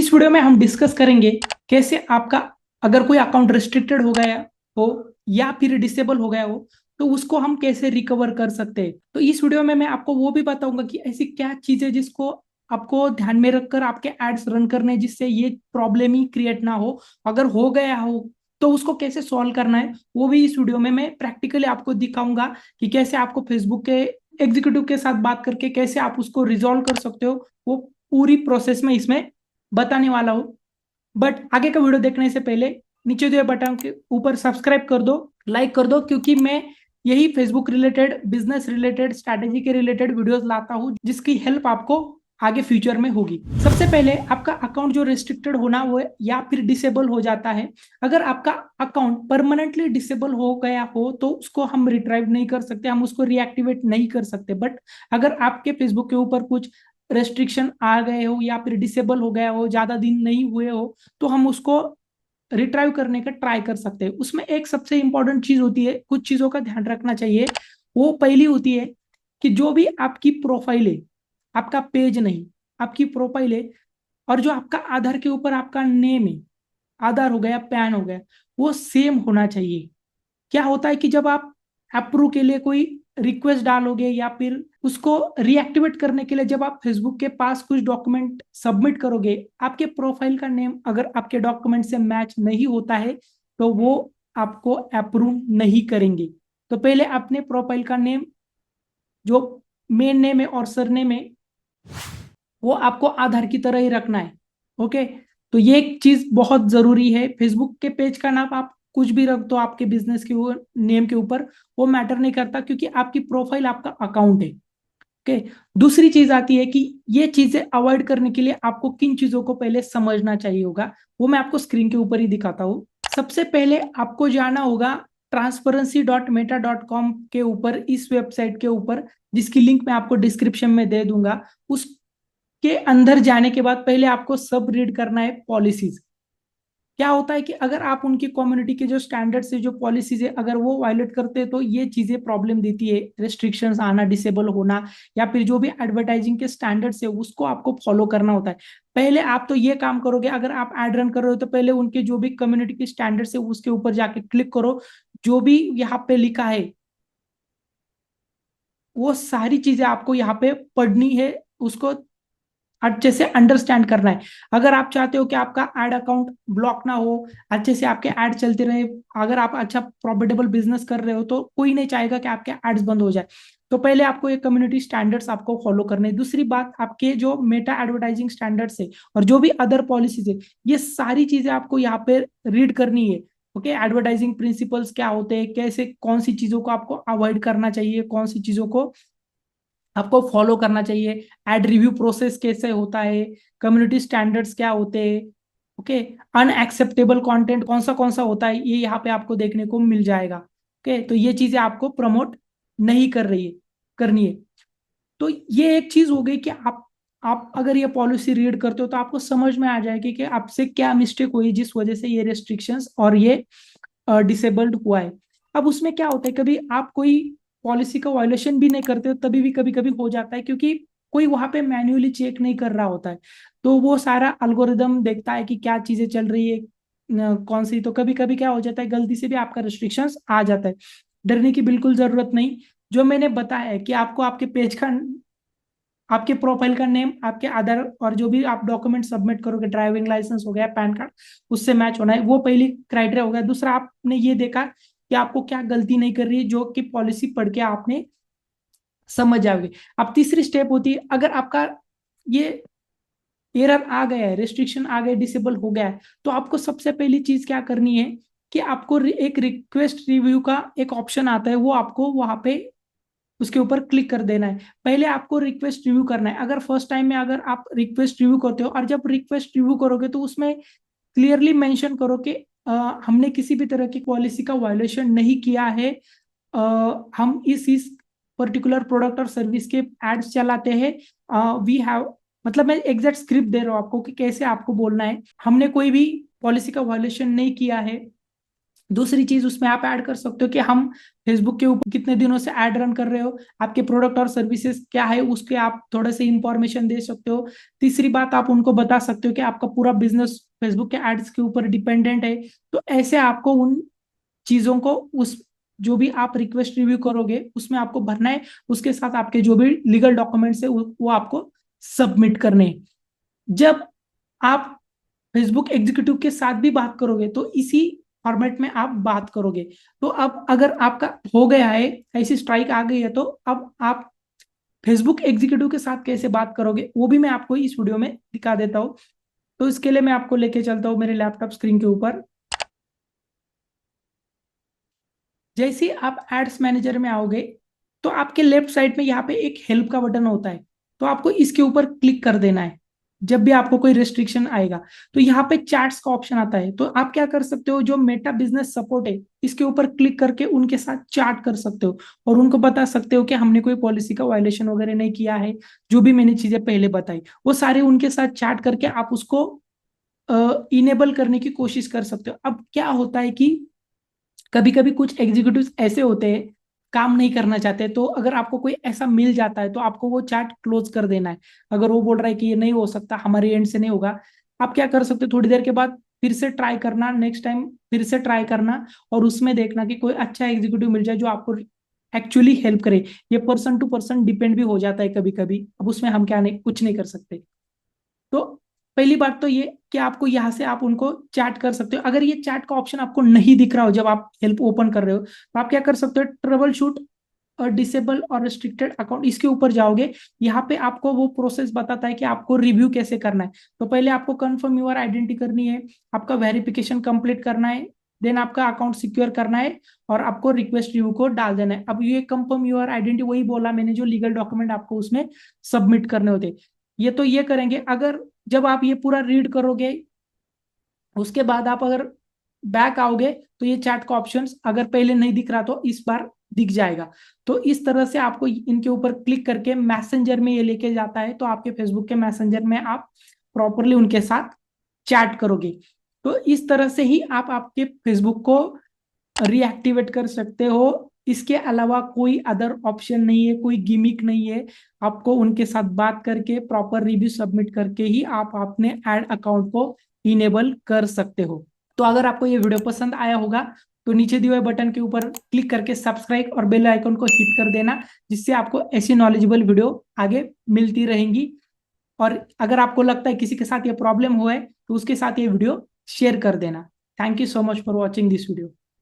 इस वीडियो में हम डिस्कस करेंगे कैसे आपका अगर कोई अकाउंट रिस्ट्रिक्टेड हो गया हो या फिर डिसेबल हो गया हो तो उसको हम कैसे रिकवर कर सकते हैं। तो इस वीडियो में मैं आपको वो भी बताऊंगा कि ऐसी क्या चीजें जिसको आपको ध्यान में रखकर आपके एड्स रन करने हैं, जिससे ये प्रॉब्लम ही क्रिएट ना हो। अगर हो गया हो तो उसको कैसे सॉल्व करना है, वो भी इस वीडियो में मैं प्रैक्टिकली आपको दिखाऊंगा कि कैसे आपको फेसबुक के एग्जीक्यूटिव के साथ बात करके कैसे आप उसको रिजॉल्व कर सकते हो। वो पूरी प्रोसेस में इसमें बताने वाला हूँ। बट आगे का वीडियो देखने से पहले नीचे दिए बटन के ऊपर सब्सक्राइब कर दो, लाइक कर दो, क्योंकि मैं यही Facebook related, business related, strategy के रिलेटेड वीडियोस लाता हूँ जिसकी हेल्प आपको आगे फ्यूचर में होगी। सबसे पहले आपका अकाउंट जो रिस्ट्रिक्टेड होना वो या फिर डिसेबल हो जाता है। अगर आपका अकाउंट परमानेंटली डिसेबल हो गया हो तो उसको हम रिट्राइव नहीं कर सकते, हम उसको रीएक्टिवेट नहीं कर सकते। बट अगर आपके फेसबुक के ऊपर कुछ रेस्ट्रिक्शन आ गए हो या फिर डिसेबल हो गया हो, ज्यादा दिन नहीं हुए हो, तो हम उसको रिट्राइव करने का ट्राई कर सकते हैं। उसमें एक सबसे इंपॉर्टेंट चीज होती है, कुछ चीजों का ध्यान रखना चाहिए। वो पहली होती है कि जो भी आपकी प्रोफाइल है, आपका पेज नहीं, आपकी प्रोफाइल है, और जो आपका आधार के ऊपर आपका नेम है, आधार हो गया, पैन हो गया, वो सेम होना चाहिए। क्या होता है कि जब आप अप्रूव के लिए कोई रिक्वेस्ट डालोगे या फिर उसको रीएक्टिवेट करने के लिए जब आप फेसबुक के पास कुछ डॉक्यूमेंट सबमिट करोगे, आपके प्रोफाइल का नेम अगर आपके डॉक्यूमेंट से मैच नहीं होता है तो वो आपको अप्रूव नहीं करेंगे। तो पहले अपने प्रोफाइल का नेम, जो मेन नेम है और सरनेम है, वो आपको आधार की तरह ही रखना है। ओके, तो ये एक चीज बहुत जरूरी है। फेसबुक के पेज का नाम आप कुछ भी रख दो आपके बिजनेस के नेम के ऊपर, वो मैटर नहीं करता, क्योंकि आपकी प्रोफाइल आपका अकाउंट है। ओके, दूसरी चीज आती है कि ये चीजें अवॉइड करने के लिए आपको किन चीजों को पहले समझना चाहिए होगा, वो मैं आपको स्क्रीन के ऊपर ही दिखाता हूँ। सबसे पहले आपको जाना होगा transparency.meta.com के ऊपर, इस वेबसाइट के ऊपर, जिसकी लिंक मैं आपको डिस्क्रिप्शन में दे दूंगा। उसके अंदर जाने के बाद पहले आपको सब रीड करना है पॉलिसीज। क्या होता है कि अगर आप उनकी कम्युनिटी के जो स्टैंडर्ड्स है, जो पॉलिसीज है, अगर वो वायलेट करते हैं तो ये चीजें प्रॉब्लम देती है। रेस्ट्रिक्शंस आना, डिसेबल होना, या फिर जो भी एडवर्टाइजिंग के स्टैंडर्ड्स है उसको आपको फॉलो करना होता है। पहले आप तो ये काम करोगे, अगर आप एड रन कर रहे हो तो पहले उनके जो भी कम्युनिटी के स्टैंडर्ड्स है उसके ऊपर जाके क्लिक करो। जो भी यहाँ पे लिखा है वो सारी चीजें आपको यहाँ पे पढ़नी है, उसको अच्छे से अंडरस्टैंड करना है। अगर आप चाहते हो कि आपका एड अकाउंट ब्लॉक ना हो, अच्छे से आपके एड चलते रहे, अगर आप अच्छा प्रॉफिटेबल बिजनेस कर रहे हो तो कोई नहीं चाहेगा कि आपके एड्स बंद हो जाए। तो पहले आपको ये कम्युनिटी स्टैंडर्ड्स आपको फॉलो करने हैं। दूसरी बात, आपके जो मेटा एडवर्टाइजिंग स्टैंडर्ड्स है और जो भी अदर पॉलिसीज है, ये सारी चीजें आपको यहाँ पे रीड करनी है। ओके, एडवर्टाइजिंग प्रिंसिपल्स क्या होते हैं, कैसे कौन सी चीजों को आपको अवॉइड करना चाहिए, कौन सी चीजों को आपको फॉलो करना चाहिए, एड रिव्यू प्रोसेस कैसे होता है, कम्युनिटी स्टैंडर्ड्स क्या होते हैं। ओके, अनएक्सेप्टेबल कंटेंट कौन सा होता है, ये यहाँ पे आपको देखने को मिल जाएगा। ओके, तो ये चीजें आपको प्रमोट नहीं कर रही है, करनी है। तो ये एक चीज हो गई कि आप अगर ये पॉलिसी रीड करते हो तो आपको समझ में आ जाएगी कि आपसे क्या मिस्टेक हुई जिस वजह से ये रेस्ट्रिक्शंस और ये डिसेबल्ड हुआ है। अब उसमें क्या होता है, कभी आप कोई पॉलिसी का वायोलेशन भी नहीं करते हो तभी भी कभी कभी हो जाता है, क्योंकि कोई वहां पे मैन्युअली चेक नहीं कर रहा होता है। तो वो सारा अल्गोरिदम देखता है कि क्या चीजें चल रही है, कौन सी। तो कभी कभी क्या हो जाता है, गलती से भी आपका रिस्ट्रिक्शंस आ जाता है। डरने की बिल्कुल जरूरत नहीं। जो मैंने बताया है कि आपको आपके पेज का, आपके प्रोफाइल का नेम, आपके आधार और जो भी आप डॉक्यूमेंट सबमिट करोगे, ड्राइविंग लाइसेंस हो गया, पैन कार्ड, उससे मैच होना है, वो पहली क्राइटेरिया हो गया। दूसरा, आपने ये देखा कि आपको क्या गलती नहीं कर रही है, जो कि पॉलिसी पढ़ के आपने समझ जाओगे। अब तीसरी स्टेप होती है, अगर आपका ये एरर आ गया है, रेस्ट्रिक्शन आ गया, डिसेबल हो गया है, तो आपको सबसे पहली चीज क्या करनी है कि आपको एक रिक्वेस्ट रिव्यू का एक ऑप्शन आता है, वो आपको वहां पे उसके ऊपर क्लिक कर देना है। पहले आपको रिक्वेस्ट रिव्यू करना है। अगर फर्स्ट टाइम में अगर आप रिक्वेस्ट रिव्यू करते हो, और जब रिक्वेस्ट रिव्यू करोगे तो उसमें क्लियरली मेंशन करो कि हमने किसी भी तरह की पॉलिसी का वायोलेशन नहीं किया है, हम इस पर्टिकुलर प्रोडक्ट और सर्विस के एड्स चलाते हैं, वी हैव, मतलब मैं एग्जैक्ट स्क्रिप्ट दे रहा हूँ आपको कि कैसे आपको बोलना है, हमने कोई भी पॉलिसी का वायोलेशन नहीं किया है, दूसरी चीज उसमें आप ऐड कर सकते हो कि हम फेसबुक के ऊपर कितने दिनों से ऐड रन कर रहे हो, आपके प्रोडक्ट और सर्विसेज क्या है उसके आप थोड़े से इंफॉर्मेशन दे सकते हो। तीसरी बात आप उनको बता सकते हो कि आपका पूरा बिजनेस फेसबुक के एड्स के ऊपर डिपेंडेंट है। तो ऐसे आपको उन चीजों को उस जो भी आप रिक्वेस्ट रिव्यू करोगे उसमें आपको भरना है। उसके साथ आपके जो भी लीगल डॉक्यूमेंट्स है वो आपको सबमिट करने हैं। जब आप फेसबुक एग्जीक्यूटिव के साथ भी बात करोगे तो इसी फॉर्मेट में आप बात करोगे। तो अब अगर आपका हो गया है, ऐसी स्ट्राइक आ गई है, तो अब आप फेसबुक एग्जीक्यूटिव के साथ कैसे बात करोगे वो भी मैं आपको इस वीडियो में दिखा देता हूँ। तो इसके लिए मैं आपको लेके चलता हूँ मेरे लैपटॉप स्क्रीन के ऊपर। जैसे ही आप एड्स मैनेजर में आओगे तो आपके लेफ्ट साइड में यहाँ पे एक हेल्प का बटन होता है, तो आपको इसके ऊपर क्लिक कर देना है। जब भी आपको कोई रेस्ट्रिक्शन आएगा तो यहाँ पे चैट्स का ऑप्शन आता है, तो आप क्या कर सकते हो, जो मेटा बिजनेस सपोर्ट है इसके ऊपर क्लिक करके उनके साथ चैट कर सकते हो और उनको बता सकते हो कि हमने कोई पॉलिसी का वायलेशन वगैरह नहीं किया है। जो भी मैंने चीजें पहले बताई वो सारे उनके साथ चैट करके आप उसको इनेबल करने की कोशिश कर सकते हो। अब क्या होता है कि कभी कभी कुछ एग्जीक्यूटिव्स ऐसे होते हैं काम नहीं करना चाहते, तो अगर आपको कोई ऐसा मिल जाता है तो आपको वो चैट क्लोज कर देना है। अगर वो बोल रहा है कि ये नहीं हो सकता, हमारे एंड से नहीं होगा, आप क्या कर सकते हो, थोड़ी देर के बाद फिर से ट्राई करना, नेक्स्ट टाइम फिर से ट्राई करना और उसमें देखना कि कोई अच्छा एग्जीक्यूटिव मिल जाए जो आपको एक्चुअली हेल्प करे। ये पर्सन टू पर्सन डिपेंड भी हो जाता है कभी कभी, अब उसमें हम क्या नहीं कुछ नहीं कर सकते। तो पहली बात तो ये कि आपको यहाँ से आप उनको चैट कर सकते हो। अगर ये चैट का ऑप्शन आपको नहीं दिख रहा हो जब आप हेल्प ओपन कर रहे हो तो आप क्या कर सकते हो, ट्रबल शूट और डिसेबल और रिस्ट्रिक्टेड अकाउंट इसके ऊपर जाओगे। यहाँ पे आपको वो प्रोसेस बताता है कि आपको रिव्यू कैसे करना है। तो पहले आपको कंफर्म यूर आइडेंटिटी करनी है, आपका वेरिफिकेशन कंप्लीट करना है, देन आपका अकाउंट सिक्योर करना है और आपको रिक्वेस्ट रिव्यू को डाल देना है। अब ये कंफर्म यूर आइडेंटिटी वही बोला मैंने जो लीगल डॉक्यूमेंट आपको उसमें सबमिट करने होते, ये तो ये करेंगे। अगर जब आप ये पूरा रीड करोगे उसके बाद आप अगर बैक आओगे तो ये चैट का ऑप्शंस अगर पहले नहीं दिख रहा तो इस बार दिख जाएगा। तो इस तरह से आपको इनके ऊपर क्लिक करके मैसेंजर में ये लेके जाता है, तो आपके फेसबुक के मैसेंजर में आप प्रॉपरली उनके साथ चैट करोगे। तो इस तरह से ही आप आपके फेसबुक को रीएक्टिवेट कर सकते हो। इसके अलावा कोई अदर ऑप्शन नहीं है, कोई गिमिक नहीं है। आपको उनके साथ बात करके प्रॉपर रिव्यू सबमिट करके ही आप अपने एड अकाउंट को इनेबल कर सकते हो। तो अगर आपको ये वीडियो पसंद आया होगा तो नीचे दिए हुए बटन के ऊपर क्लिक करके सब्सक्राइब और बेल आइकन को हिट कर देना, जिससे आपको ऐसी नॉलेजेबल वीडियो आगे मिलती रहेंगी। और अगर आपको लगता है किसी के साथ ये प्रॉब्लम हुआ है तो उसके साथ ये वीडियो शेयर कर देना। Thank you so much for watching this video.